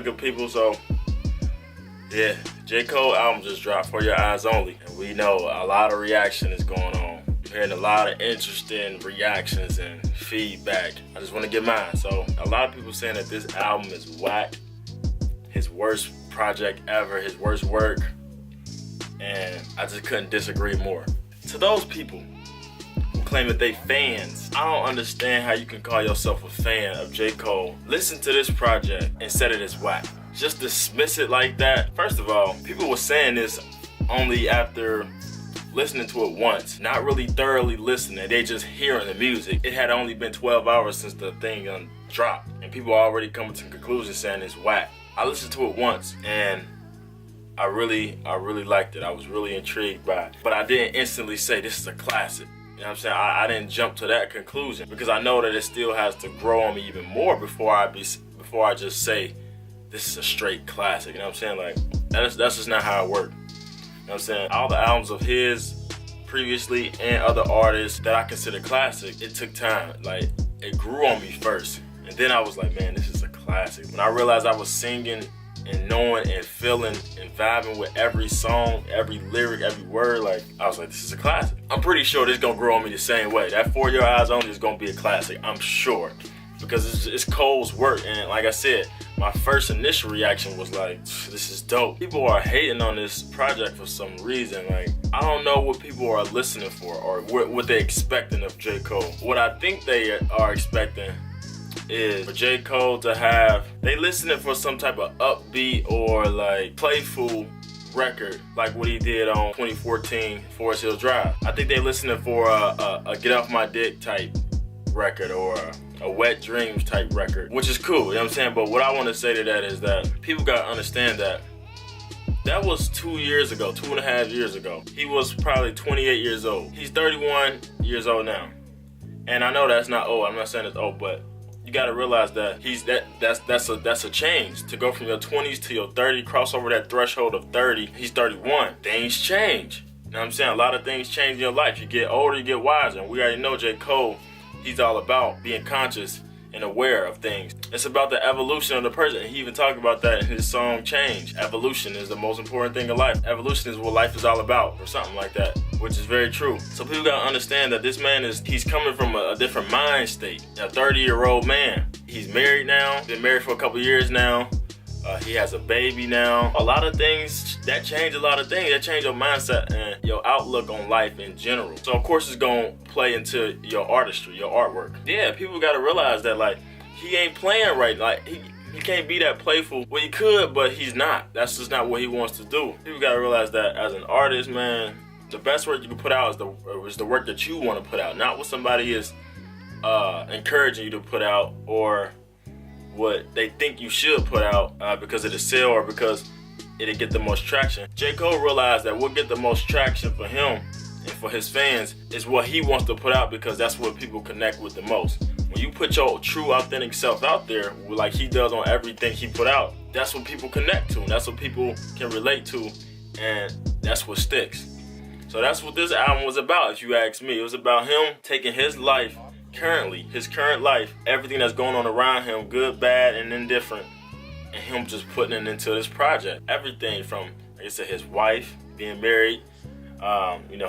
good people. So yeah, J. Cole album just dropped, For Your Eyez Only. And we know a lot of reaction is going on. I'm hearing a lot of interesting reactions and feedback. I just want to get mine. So a lot of people saying that this album is whack, his worst project ever, his worst work. And I just couldn't disagree more. To those people who claim that they fans, I don't understand how you can call yourself a fan of J. Cole. Listen to this project and said it is whack. Just dismiss it like that. First of all, people were saying this only after listening to it once, not really thoroughly listening. They just hearing the music. It had only been 12 hours since the thing dropped, and people are already coming to conclusions saying it's whack. I listened to it once, and I really liked it. I was really intrigued by it. But I didn't instantly say this is a classic. You know what I'm saying? I didn't jump to that conclusion because I know that it still has to grow on me even more before I just say this is a straight classic. You know what I'm saying? Like that's just not how it worked. You know what I'm saying? All the albums of his previously and other artists that I consider classic, it took time. Like it grew on me first. And then I was like, man, this is a classic. When I realized I was singing and knowing and feeling and vibing with every song, every lyric, every word, like I was like, this is a classic. I'm pretty sure this is gonna grow on me the same way. That For Your Eyez Only is gonna be a classic, I'm sure. Because it's Cole's work, and like I said, my first initial reaction was like, this is dope. People are hating on this project for some reason. Like, I don't know what people are listening for or what they're expecting of J. Cole. What I think they are expecting is for J. Cole to have, they listening for some type of upbeat or like playful record like what he did on 2014 Forest Hills Drive. I think they listening for a Get Off My Dick type record or a Wet Dreams type record, which is cool, you know what I'm saying? But what I want to say to that is that people got to understand that that was 2 years ago, 2.5 years ago. He was probably 28 years old. He's 31 years old now. And I know that's not old, I'm not saying it's old, but you got to realize that that's a change. To go from your 20s to your 30, cross over that threshold of 30, he's 31. Things change. You know what I'm saying? A lot of things change in your life. You get older, you get wiser. And we already know J. Cole, he's all about being conscious and aware of things. It's about the evolution of the person. He even talked about that in his song Change. Evolution is the most important thing in life. Evolution is what life is all about, or something like that, which is very true. So people gotta understand that this man he's coming from a different mind state. A 30-year-old man. He's married now, been married for a couple years now. He has a baby now. A lot of things, that change a lot of things. That change your mindset and your outlook on life in general. So of course it's gonna play into your artistry, your artwork. Yeah, people gotta realize that like, he ain't playing right. Like he can't be that playful. Well, he could, but he's not. That's just not what he wants to do. People gotta realize that as an artist, man, the best work you can put out is the work that you wanna put out, not what somebody is encouraging you to put out or what they think you should put out because of the sale or because it'll get the most traction. J. Cole realized that what get the most traction for him and for his fans is what he wants to put out because that's what people connect with the most. When you put your true authentic self out there like he does on everything he put out, that's what people connect to, and that's what people can relate to, and that's what sticks. So that's what this album was about, if you ask me. It was about him taking his life currently, his current life, everything that's going on around him, good, bad, and indifferent, and him just putting it into this project. Everything from, like I said, his wife, being married,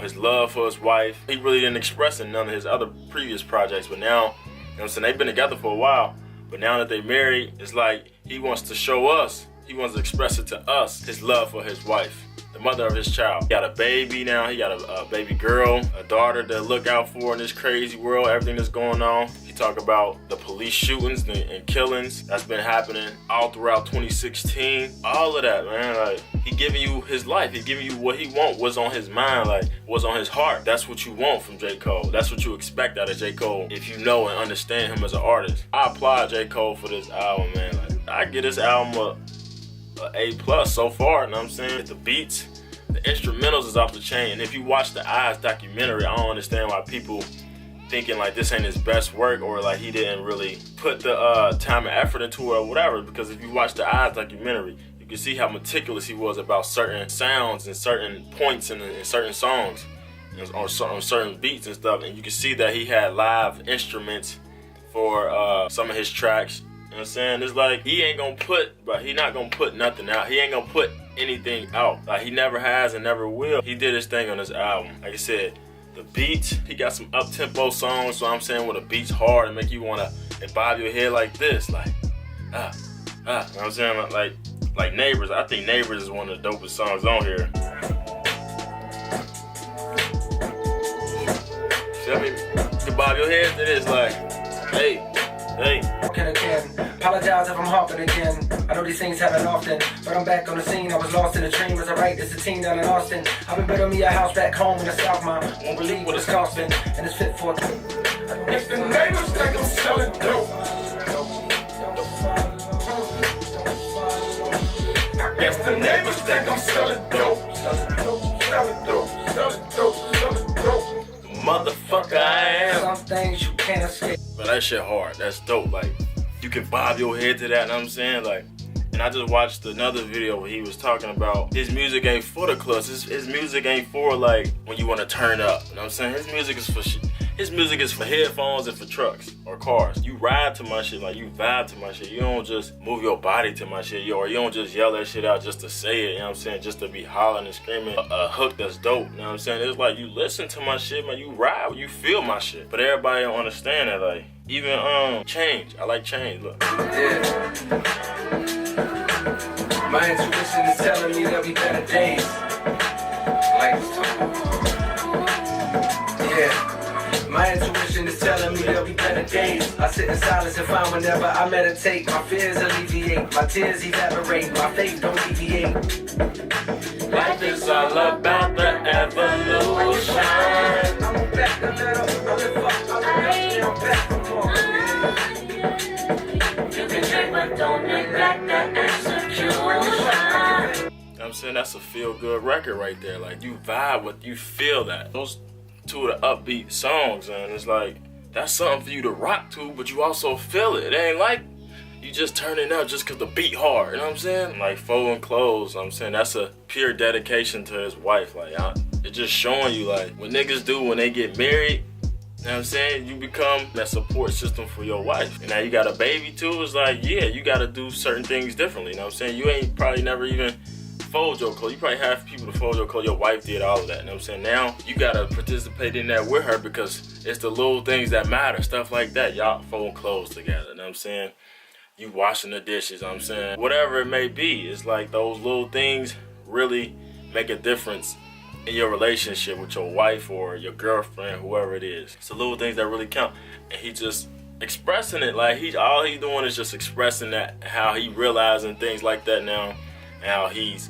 his love for his wife. He really didn't express in none of his other previous projects, but now, you know what I'm saying, they've been together for a while, but now that they married, it's like he wants to show us, he wants to express it to us, his love for his wife, the mother of his child. He got a baby now, he got a baby girl, a daughter to look out for in this crazy world, everything that's going on. He talk about the police shootings and killings that's been happening all throughout 2016. All of that, man, like, he giving you his life, he giving you what he want, what's on his mind, like, what's on his heart. That's what you want from J. Cole. That's what you expect out of J. Cole if you know and understand him as an artist. I applaud J. Cole for this album, man. Like, I give this album A+ so far, you know what I'm saying? The beats, the instrumentals is off the chain. And if you watch the Eyez documentary, I don't understand why people thinking like this ain't his best work or like he didn't really put the time and effort into it or whatever. Because if you watch the Eyez documentary, you can see how meticulous he was about certain sounds and certain points in certain songs on certain beats and stuff. And you can see that he had live instruments for some of his tracks. know what I'm saying? It's like he ain't gonna put, but he not gonna put nothing out. He ain't gonna put anything out. Like he never has and never will. He did his thing on this album. Like I said, the beats, he got some up-tempo songs, so I'm saying when the beat's hard and make you wanna bob your head like this, like, you know what I'm saying? Like Neighbors. I think Neighbors is one of the dopest songs on here. Feel me? You can bob your head to this, like, hey. Again. Apologize if I'm hopping again. I know these things happen often, but I'm back on the scene. I was lost in a dream as I write this a team down in Austin. I've been building me a house back home in the South, man. Won't believe what it's costing, and it's fit for a kid. If the neighbors think I'm selling dope, I guess the neighbors think I'm selling dope. Selling dope. Motherfucker, I am. Some things you can't escape. But that shit hard. That's dope. Like, you can bob your head to that, you know what I'm saying? Like, and I just watched another video where he was talking about his music ain't for the clubs. His music ain't for, like, when you want to turn up. You know what I'm saying? His music is for headphones and for trucks or cars. You ride to my shit, like, you vibe to my shit. You don't just move your body to my shit, or you don't just yell that shit out just to say it, you know what I'm saying? Just to be hollering and screaming a hook that's dope, you know what I'm saying? It's like, you listen to my shit, man, you ride, you feel my shit. But everybody don't understand that, like, even Change. I like Change, look. Yeah. My intuition is telling me there'll be better days. Like, yeah. My intuition is telling me there'll be better days. I sit in silence and find whenever I meditate. My fears alleviate, my tears evaporate, my faith don't deviate. Life is all about the evolution. I'm back a little, I'm back for more. You can drink, but don't neglect the execution. I'm saying that's a feel-good record right there. Like, you vibe with, you feel that. Those two of the upbeat songs, and it's like, that's something for you to rock to, but you also feel it. It ain't like you just turning up just cause the beat hard, you know what I'm saying? Like, folding clothes, I'm saying that's a pure dedication to his wife. Like, it's just showing you, like, what niggas do when they get married, you know what I'm saying? You become that support system for your wife. And now you got a baby too, it's like, yeah, you gotta do certain things differently, you know what I'm saying? You ain't probably never even fold your clothes. You probably have people to fold your clothes. Your wife did all of that, you know what I'm saying? Now, you gotta participate in that with her because it's the little things that matter, stuff like that. Y'all folding clothes together, you know what I'm saying? You washing the dishes, you know what I'm saying? Whatever it may be, it's like those little things really make a difference in your relationship with your wife or your girlfriend, whoever it is. It's the little things that really count. And he just expressing it, like all he doing is just expressing that, how he realizing things like that now, and how he's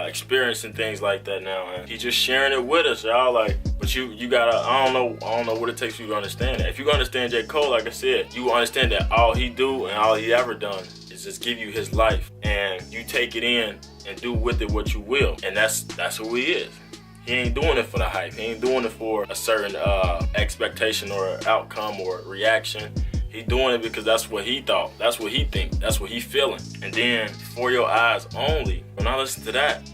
experiencing things like that now, and he's just sharing it with us, y'all. Like, but you gotta, I don't know what it takes for you to understand that. If you understand J. Cole, like I said, you understand that all he do and all he ever done is just give you his life, and you take it in and do with it what you will, and that's who he is. He ain't doing it for the hype. He ain't doing it for a certain expectation or outcome or reaction. He doing it because that's what he thought. That's what he think. That's what he feeling. And then For Your Eyez Only, when I listen to that,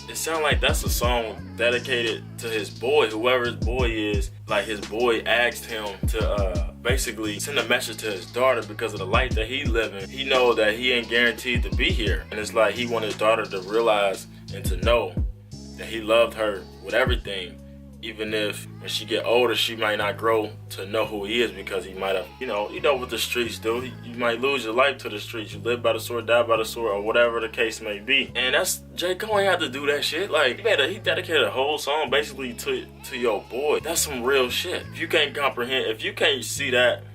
it sounds like that's a song dedicated to his boy, whoever his boy is. Like, his boy asked him to basically send a message to his daughter because of the life that he living. He know that he ain't guaranteed to be here. And it's like he want his daughter to realize and to know that he loved her with everything. Even if when she get older, she might not grow to know who he is because he might have, you know what the streets do. You might lose your life to the streets. You live by the sword, die by the sword, or whatever the case may be. And that's, J. Cole ain't have to do that shit. Like, he dedicated a whole song basically to your boy. That's some real shit. If you can't comprehend, if you can't see that,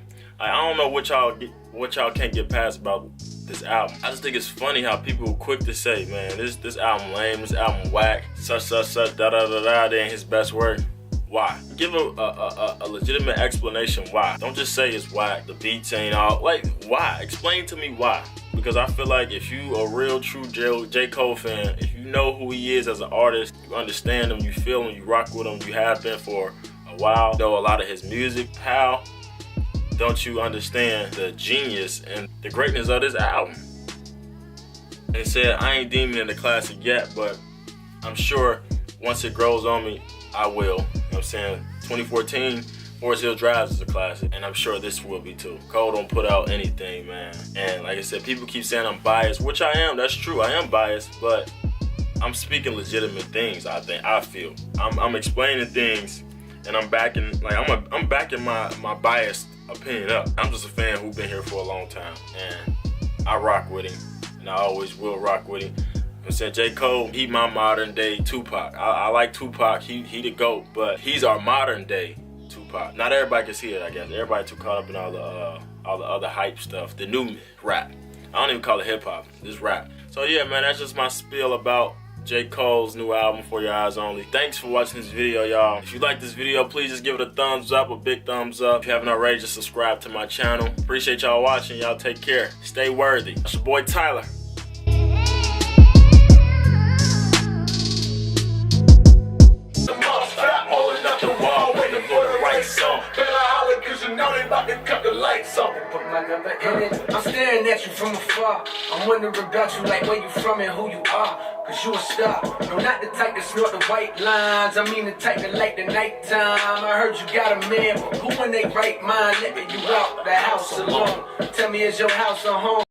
I don't know what y'all can't get past about this album. I just think it's funny how people are quick to say, man, this album lame, this album whack, such, da-da-da-da, they ain't his best work. Why? Give a legitimate explanation why. Don't just say it's whack, the beats ain't all, like, why? Explain to me why. Because I feel like if you a real true J. Cole fan, if you know who he is as an artist, you understand him, you feel him, you rock with him, you have been for a while, know a lot of his music, how don't you understand the genius and the greatness of this album? And it said, I ain't deeming it a classic yet, but I'm sure once it grows on me, I will. You know what I'm saying? 2014 Forest Hill Drives is a classic, and I'm sure this will be too. Cole don't put out anything, man. And like I said, people keep saying I'm biased, which I am. That's true. I am biased, but I'm speaking legitimate things. I feel I'm explaining things, and I'm backing my biased opinion up. I'm just a fan who's been here for a long time, and I rock with him, and I always will rock with him. I said J. Cole, he my modern day Tupac. I like Tupac. He the GOAT, but he's our modern day Tupac. Not everybody can see it, I guess. Everybody too caught up in all the other hype stuff, the new rap. I don't even call it hip hop. This rap. So yeah, man, that's just my spiel about J. Cole's new album, For Your Eyez Only. Thanks for watching this video, y'all. If you like this video, please just give it a thumbs up, a big thumbs up. If you haven't already, just subscribe to my channel. Appreciate y'all watching. Y'all take care. Stay worthy. It's your boy Tyler. Put my number in it. I'm staring at you from afar. I'm wondering about you, like where you from and who you are. Cause you a star. No, not the type that snort the white lines. I mean the type that like the nighttime. I heard you got a man, but who in they right mind letting you out the house alone? Tell me, is your house a home?